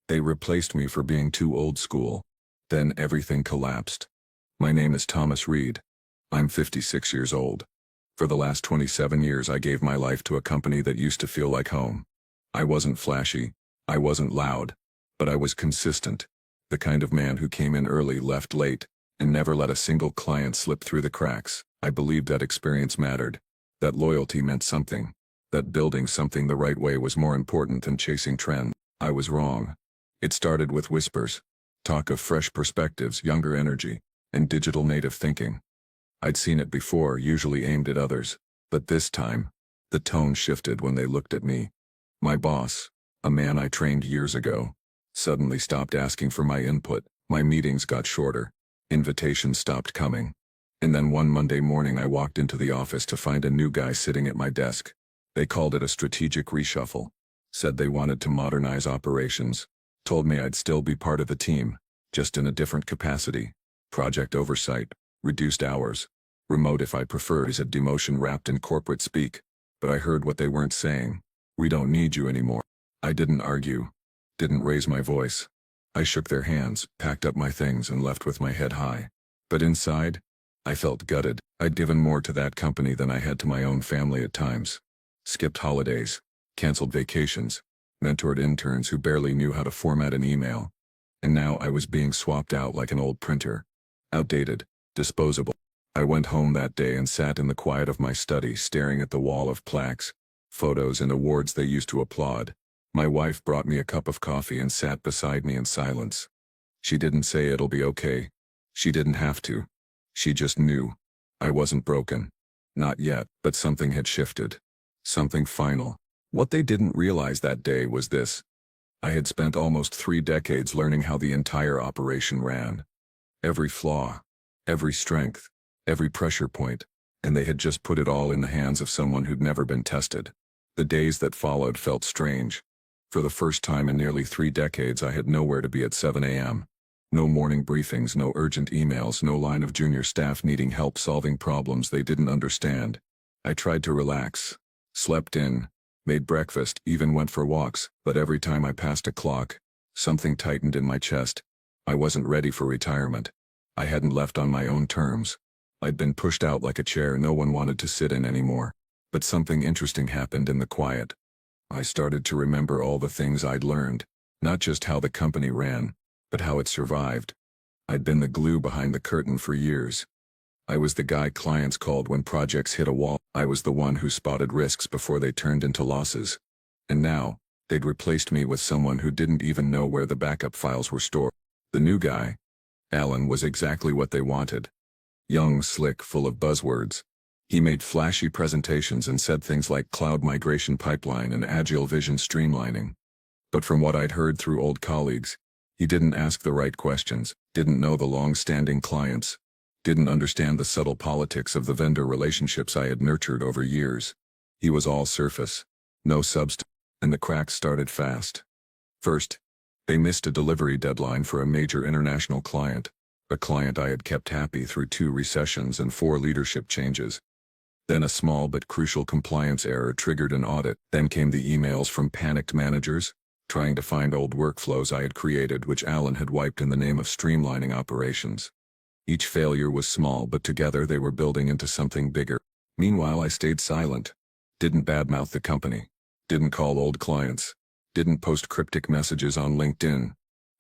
They replaced me for being too old school. Then everything collapsed. My name is Thomas Reed. I'm 56 years old. For the last 27 years I gave my life to a company that used to feel like home. I wasn't flashy, I wasn't loud, but I was consistent. The kind of man who came in early, left late, and never let a single client slip through the cracks. I believed that experience mattered, that loyalty meant something, that building something the right way was more important than chasing trends. I was wrong. It started with whispers, talk of fresh perspectives, younger energy, and digital native thinking. I'd seen it before, usually aimed at others, but this time, the tone shifted when they looked at me. My boss, a man I trained years ago, suddenly stopped asking for my input. My meetings got shorter. Invitations stopped coming. And then one Monday morning I walked into the office to find a new guy sitting at my desk. They called it a strategic reshuffle. Said they wanted to modernize operations. Told me I'd still be part of the team, just in a different capacity. Project oversight, reduced hours, remote if I prefer, is a demotion wrapped in corporate speak. But I heard what they weren't saying. We don't need you anymore. I didn't argue. Didn't raise my voice. I shook their hands, packed up my things and left with my head high. But inside, I felt gutted. I'd given more to that company than I had to my own family at times. Skipped holidays, canceled vacations, mentored interns who barely knew how to format an email. And now I was being swapped out like an old printer. Outdated, disposable. I went home that day and sat in the quiet of my study staring at the wall of plaques, photos and awards they used to applaud. My wife brought me a cup of coffee and sat beside me in silence. She didn't say it'll be okay. She didn't have to. She just knew. I wasn't broken. Not yet, but something had shifted. Something final. What they didn't realize that day was this. I had spent almost 3 decades learning how the entire operation ran. Every flaw, every strength, every pressure point, and they had just put it all in the hands of someone who'd never been tested. The days that followed felt strange. For the first time in nearly 3 decades I had nowhere to be at 7 a.m. No morning briefings, no urgent emails, no line of junior staff needing help solving problems they didn't understand. I tried to relax, slept in, made breakfast, even went for walks, but every time I passed a clock, something tightened in my chest. I wasn't ready for retirement. I hadn't left on my own terms. I'd been pushed out like a chair no one wanted to sit in anymore. But something interesting happened in the quiet. I started to remember all the things I'd learned, not just how the company ran, but how it survived. I'd been the glue behind the curtain for years. I was the guy clients called when projects hit a wall. I was the one who spotted risks before they turned into losses. And now, they'd replaced me with someone who didn't even know where the backup files were stored. The new guy, Alan, was exactly what they wanted. Young, slick, full of buzzwords. He made flashy presentations and said things like cloud migration pipeline and agile vision streamlining. But from what I'd heard through old colleagues, he didn't ask the right questions, didn't know the long-standing clients, didn't understand the subtle politics of the vendor relationships I had nurtured over years. He was all surface, no substance, and the cracks started fast. First, they missed a delivery deadline for a major international client, a client I had kept happy through 2 recessions and 4 leadership changes. Then a small but crucial compliance error triggered an audit. Then came the emails from panicked managers, trying to find old workflows I had created which Alan had wiped in the name of streamlining operations. Each failure was small, but together they were building into something bigger. Meanwhile I stayed silent, didn't badmouth the company, didn't call old clients, didn't post cryptic messages on LinkedIn.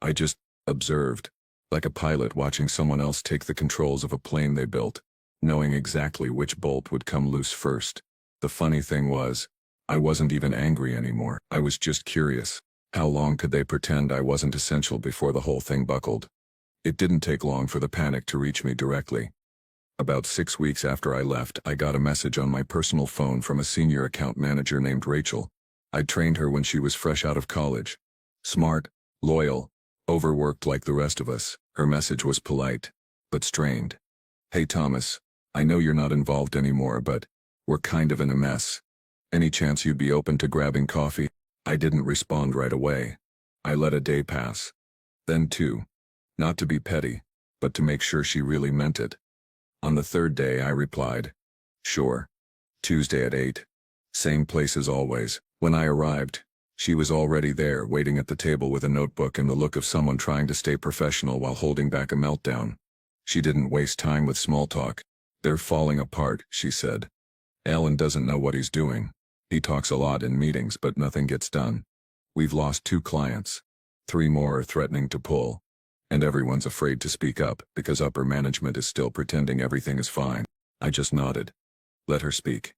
I just observed, like a pilot watching someone else take the controls of a plane they built, knowing exactly which bolt would come loose first. The funny thing was, I wasn't even angry anymore. I was just curious. How long could they pretend I wasn't essential before the whole thing buckled? It didn't take long for the panic to reach me directly. About 6 weeks after I left, I got a message on my personal phone from a senior account manager named Rachel. I'd trained her when she was fresh out of college. Smart, loyal, overworked like the rest of us. Her message was polite, but strained. Hey Thomas, I know you're not involved anymore, but we're kind of in a mess. Any chance you'd be open to grabbing coffee? I didn't respond right away. I let a day pass. Then 2. Not to be petty, but to make sure she really meant it. On the 3rd day I replied, sure. Tuesday at 8. Same place as always. When I arrived, She was already there, waiting at the table with a notebook and the look of someone trying to stay professional while holding back a meltdown. She didn't waste time with small talk. "They're falling apart," she said. "Alan doesn't know what he's doing. He talks a lot in meetings, but nothing gets done. We've lost 2 clients. 3 more are threatening to pull. And everyone's afraid to speak up because upper management is still pretending everything is fine." I just nodded. Let her speak.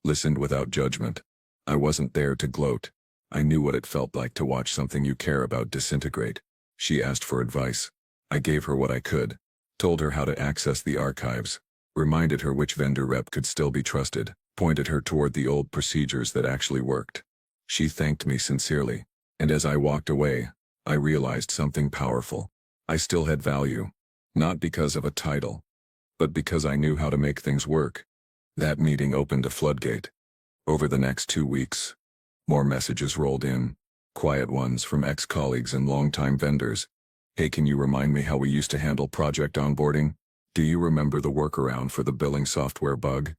Listened without judgment. I wasn't there to gloat. I knew what it felt like to watch something you care about disintegrate. She asked for advice. I gave her what I could. Told her how to access the archives. Reminded her which vendor rep could still be trusted. Pointed her toward the old procedures that actually worked. She thanked me sincerely. And as I walked away, I realized something powerful. I still had value. Not because of a title, but because I knew how to make things work. That meeting opened a floodgate. Over the next 2 weeks, more messages rolled in. Quiet ones from ex-colleagues and longtime vendors. "Hey, can you remind me how we used to handle project onboarding? Do you remember the workaround for the billing software bug?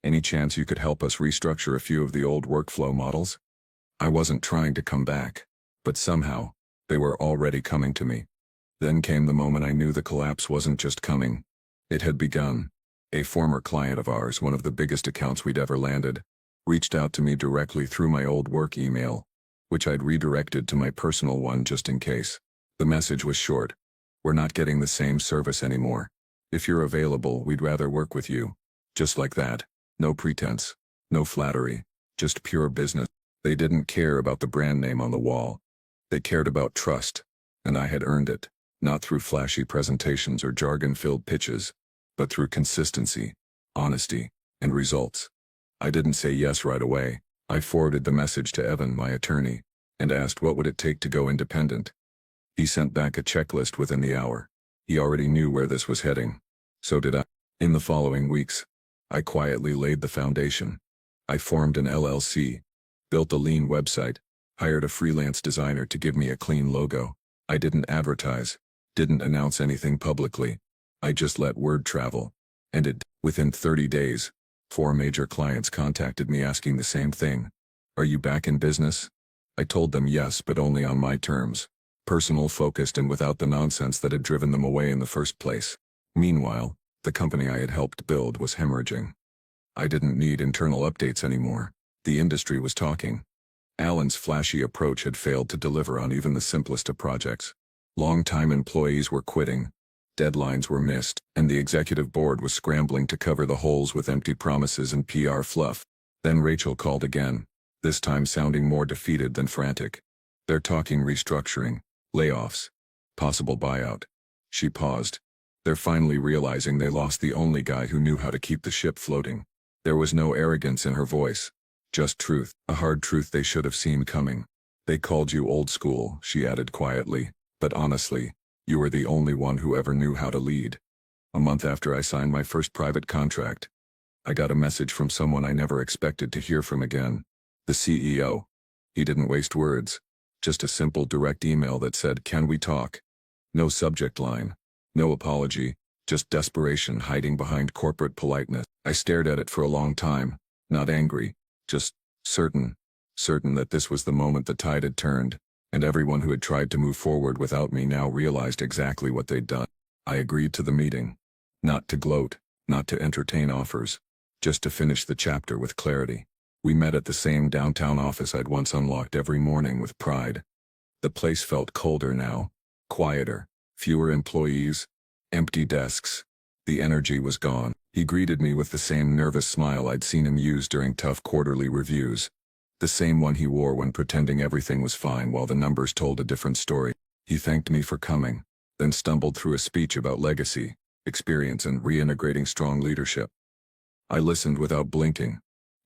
Any chance you could help us restructure a few of the old workflow models?" I wasn't trying to come back, but somehow, they were already coming to me. Then came the moment I knew the collapse wasn't just coming. It had begun. A former client of ours, one of the biggest accounts we'd ever landed, reached out to me directly through my old work email, which I'd redirected to my personal one just in case. The message was short. "We're not getting the same service anymore. If you're available, we'd rather work with you." Just like that. No pretense. No flattery. Just pure business. They didn't care about the brand name on the wall. They cared about trust, and I had earned it. Not through flashy presentations or jargon-filled pitches, but through consistency, honesty, and results. I didn't say yes right away. I forwarded the message to Evan, my attorney, and asked what would it take to go independent. He sent back a checklist within the hour. He already knew where this was heading. So did I. In the following weeks, I quietly laid the foundation. I formed an LLC, built a lean website, hired a freelance designer to give me a clean logo. I didn't advertise. Didn't announce anything publicly. I just let word travel. And within 30 days, 4 major clients contacted me asking the same thing. "Are you back in business?" I told them yes, but only on my terms. Personal, focused, and without the nonsense that had driven them away in the first place. Meanwhile, the company I had helped build was hemorrhaging. I didn't need internal updates anymore. The industry was talking. Alan's flashy approach had failed to deliver on even the simplest of projects. Long-time employees were quitting, deadlines were missed, and the executive board was scrambling to cover the holes with empty promises and PR fluff. Then Rachel called again, this time sounding more defeated than frantic. "They're talking restructuring, layoffs, possible buyout." She paused. "They're finally realizing they lost the only guy who knew how to keep the ship floating." There was no arrogance in her voice, just truth, a hard truth they should have seen coming. "They called you old school," she added quietly. "But honestly, you were the only one who ever knew how to lead." A month after I signed my first private contract, I got a message from someone I never expected to hear from again. The CEO. He didn't waste words. Just a simple direct email that said, "Can we talk?" No subject line. No apology. Just desperation hiding behind corporate politeness. I stared at it for a long time. Not angry. Just certain. Certain that this was the moment the tide had turned. And everyone who had tried to move forward without me now realized exactly what they'd done. I agreed to the meeting. Not to gloat, not to entertain offers. Just to finish the chapter with clarity. We met at the same downtown office I'd once unlocked every morning with pride. The place felt colder now. Quieter. Fewer employees. Empty desks. The energy was gone. He greeted me with the same nervous smile I'd seen him use during tough quarterly reviews. The same one he wore when pretending everything was fine while the numbers told a different story. He thanked me for coming, then stumbled through a speech about legacy, experience, and reintegrating strong leadership. I listened without blinking.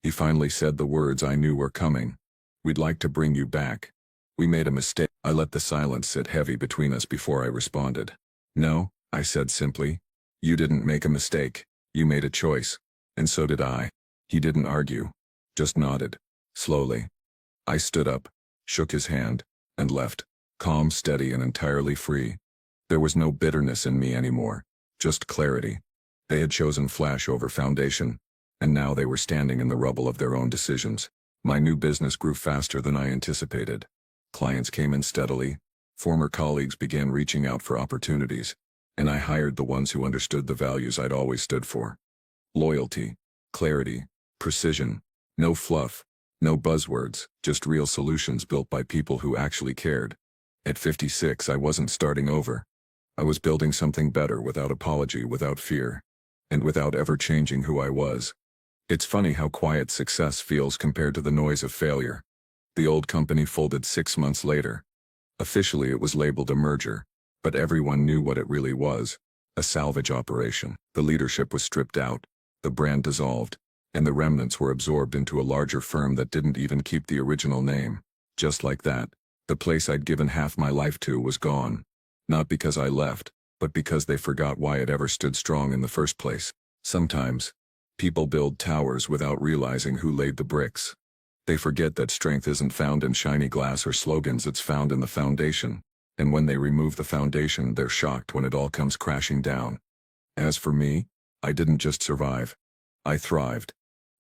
He finally said the words I knew were coming. "We'd like to bring you back. We made a mistake." I let the silence sit heavy between us before I responded. "No," I said simply. "You didn't make a mistake. You made a choice. And so did I." He didn't argue. Just nodded. Slowly. I stood up, shook his hand, and left, calm, steady, and entirely free. There was no bitterness in me anymore, just clarity. They had chosen flash over foundation, and now they were standing in the rubble of their own decisions. My new business grew faster than I anticipated. Clients came in steadily, former colleagues began reaching out for opportunities, and I hired the ones who understood the values I'd always stood for. Loyalty, clarity, precision, no fluff, no buzzwords, just real solutions built by people who actually cared. At 56, I wasn't starting over. I was building something better without apology, without fear, and without ever changing who I was. It's funny how quiet success feels compared to the noise of failure. The old company folded 6 months later. Officially it was labeled a merger, but everyone knew what it really was, a salvage operation. The leadership was stripped out, the brand dissolved, and the remnants were absorbed into a larger firm that didn't even keep the original name. Just like that, the place I'd given half my life to was gone. Not because I left, but because they forgot why it ever stood strong in the first place. Sometimes, people build towers without realizing who laid the bricks. They forget that strength isn't found in shiny glass or slogans, it's found in the foundation. And when they remove the foundation, they're shocked when it all comes crashing down. As for me, I didn't just survive. I thrived.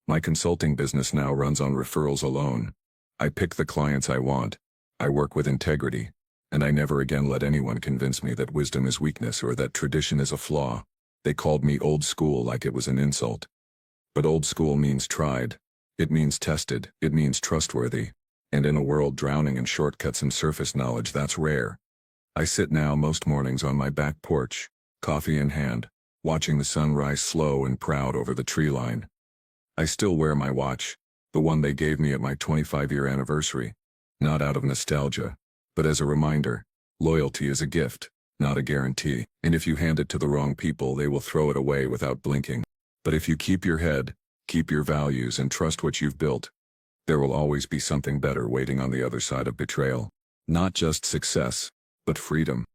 My consulting business now runs on referrals alone. I pick the clients I want. I work with integrity. And I never again let anyone convince me that wisdom is weakness or that tradition is a flaw. They called me old school like it was an insult. But old school means tried. It means tested. It means trustworthy. And in a world drowning in shortcuts and surface knowledge, that's rare. I sit now most mornings on my back porch, coffee in hand, watching the sun rise slow and proud over the tree line. I still wear my watch, the one they gave me at my 25-year anniversary, not out of nostalgia, but as a reminder, loyalty is a gift, not a guarantee. And if you hand it to the wrong people, they will throw it away without blinking. But if you keep your head, keep your values, and trust what you've built, there will always be something better waiting on the other side of betrayal. Not just success, but freedom.